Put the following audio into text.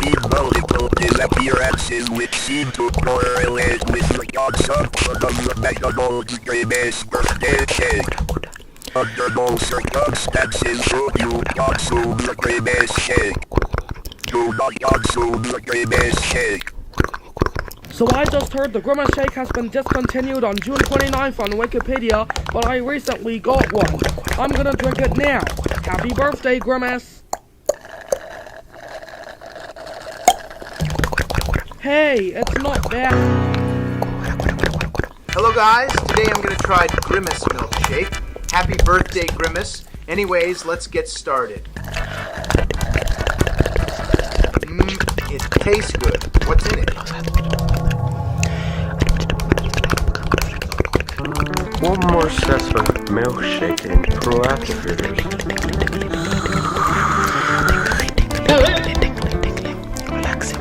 seen multiple disappearances which seem to correlate with the consumption of the megamode's Grimace birthday cake. Under no circumstances should you consume the Grimace cake. Do not consume the Grimace cake. So I just heard the Grimace shake has been discontinued on June 29th on Wikipedia, but I recently got one. I'm gonna drink it now. Happy birthday, Grimace! Hey, it's not bad. Hello guys, today I'm gonna try Grimace milkshake. Happy birthday, Grimace. Anyways, let's get started. It tastes good. What's in it? One more set of milkshake in proactive readers. Relax.